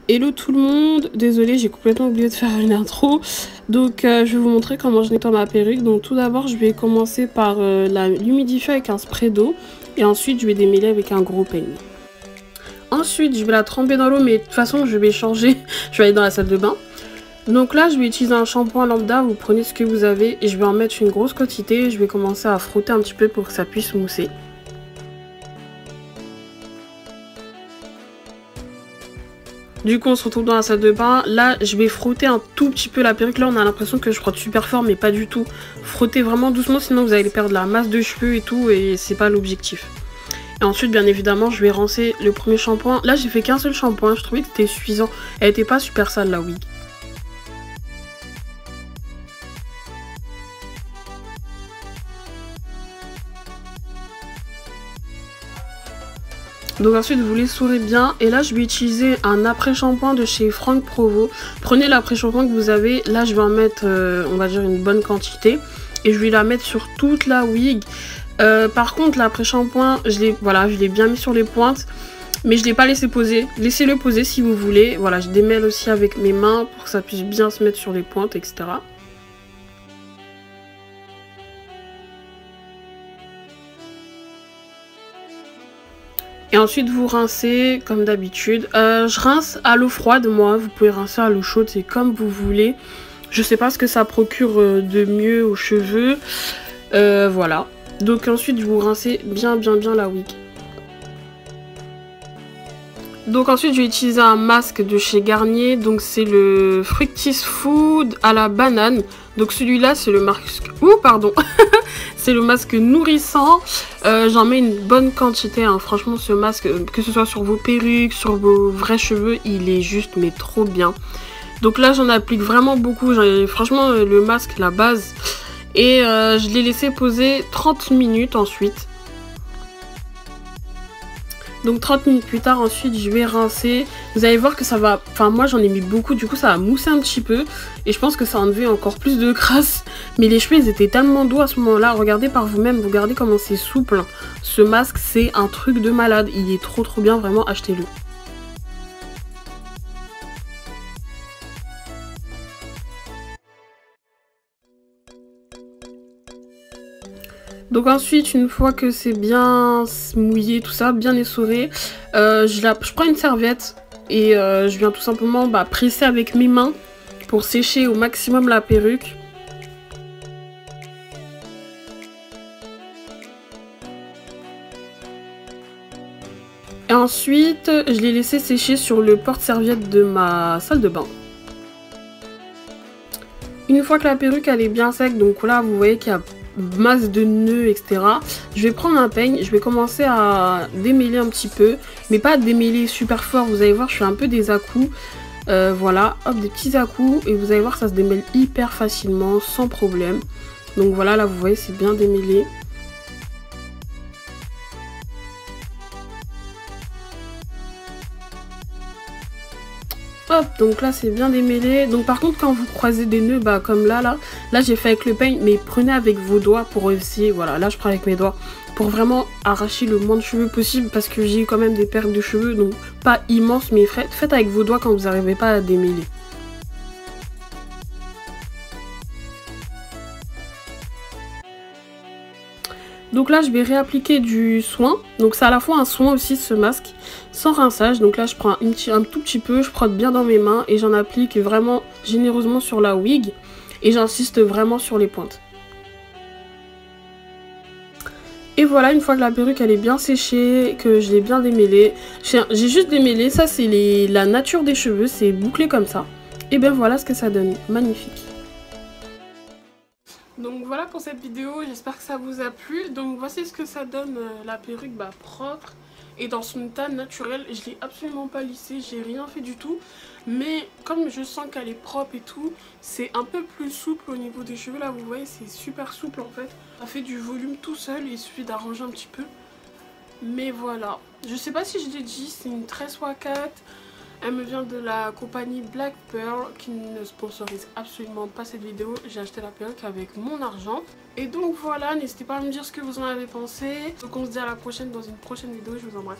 Hello tout le monde, désolée j'ai complètement oublié de faire une intro. Donc je vais vous montrer comment je nettoie ma perruque. Donc tout d'abord je vais commencer par l'humidifier avec un spray d'eau. Et ensuite je vais démêler avec un gros peigne. Ensuite je vais la tremper dans l'eau, mais de toute façon je vais changer, je vais aller dans la salle de bain. Donc là je vais utiliser un shampoing lambda, vous prenez ce que vous avez et je vais en mettre une grosse quantité. Je vais commencer à frotter un petit peu pour que ça puisse mousser. Du coup on se retrouve dans la salle de bain. Là je vais frotter un tout petit peu la perruque. Là on a l'impression que je frotte super fort mais pas du tout. Frottez vraiment doucement sinon vous allez perdre la masse de cheveux et tout et c'est pas l'objectif. Et ensuite bien évidemment je vais rincer le premier shampoing. Là j'ai fait qu'un seul shampoing, je trouvais que c'était suffisant. Elle était pas super sale la wig. Donc ensuite vous l'essorez bien et là je vais utiliser un après-shampoing de chez Franck Provo. Prenez l'après-shampoing que vous avez, là je vais en mettre on va dire une bonne quantité et je vais la mettre sur toute la wig. Par contre l'après-shampoing je l'ai bien mis sur les pointes mais je ne l'ai pas laissé poser. Laissez-le poser si vous voulez. Voilà, je démêle aussi avec mes mains pour que ça puisse bien se mettre sur les pointes, etc. Et ensuite vous rincez comme d'habitude. Je rince à l'eau froide moi, vous pouvez rincer à l'eau chaude, c'est comme vous voulez. Je sais pas ce que ça procure de mieux aux cheveux. Voilà. Donc ensuite vous rincez bien la wig. Donc ensuite je vais utiliser un masque de chez Garnier. Donc c'est le Fructis Food à la banane. Donc celui-là c'est le masque... Ouh pardon. C'est le masque nourrissant. J'en mets une bonne quantité. Hein. Franchement ce masque, que ce soit sur vos perruques, sur vos vrais cheveux, il est juste mais trop bien. Donc là j'en applique vraiment beaucoup. Franchement le masque, la base. Et je l'ai laissé poser 30 minutes ensuite. Donc 30 minutes plus tard, ensuite je vais rincer. Vous allez voir que ça va... Enfin moi j'en ai mis beaucoup, du coup ça va mousser un petit peu. Et je pense que ça a enlevé encore plus de crasse. Mais les cheveux ils étaient tellement doux à ce moment-là. Regardez par vous-même, regardez comment c'est souple. Ce masque c'est un truc de malade. Il est trop bien, vraiment achetez-le. Donc ensuite, une fois que c'est bien mouillé, tout ça, bien essoré, je prends une serviette et je viens tout simplement presser avec mes mains pour sécher au maximum la perruque. Et ensuite, je l'ai laissé sécher sur le porte-serviette de ma salle de bain. Une fois que la perruque elle est bien sec, donc là vous voyez qu'il y a masse de nœuds, etc. Je vais prendre un peigne, je vais commencer à démêler un petit peu, mais pas démêler super fort, vous allez voir je fais un peu des à-coups, voilà, hop, des petits à-coups, et vous allez voir ça se démêle hyper facilement, sans problème. Donc voilà, là vous voyez c'est bien démêlé. Hop, donc là c'est bien démêlé. Donc par contre quand vous croisez des nœuds, comme là j'ai fait avec le peigne, mais prenez avec vos doigts pour essayer, voilà, là je prends avec mes doigts, pour vraiment arracher le moins de cheveux possible, parce que j'ai quand même des pertes de cheveux, donc pas immenses, mais faites avec vos doigts quand vous n'arrivez pas à démêler. Donc là je vais réappliquer du soin, donc c'est à la fois un soin aussi ce masque, sans rinçage. Donc là je prends un tout petit peu, je frotte bien dans mes mains et j'en applique vraiment généreusement sur la wig. Et j'insiste vraiment sur les pointes. Et voilà, une fois que la perruque elle est bien séchée, que je l'ai bien démêlée, j'ai juste démêlé, ça c'est la nature des cheveux, c'est bouclé comme ça. Et bien voilà ce que ça donne, magnifique. Donc voilà pour cette vidéo, j'espère que ça vous a plu. Donc voici ce que ça donne la perruque propre et dans son état naturel. Je l'ai absolument pas lissée, j'ai rien fait du tout. Mais comme je sens qu'elle est propre et tout, c'est un peu plus souple au niveau des cheveux. Là vous voyez c'est super souple en fait. Ça fait du volume tout seul, il suffit d'arranger un petit peu. Mais voilà, je sais pas si je l'ai dit, c'est une tresse Wakat. Elle me vient de la compagnie Black Pearl qui ne sponsorise absolument pas cette vidéo. J'ai acheté la perruque avec mon argent. Et donc voilà, n'hésitez pas à me dire ce que vous en avez pensé. Donc on se dit à la prochaine dans une prochaine vidéo. Je vous embrasse.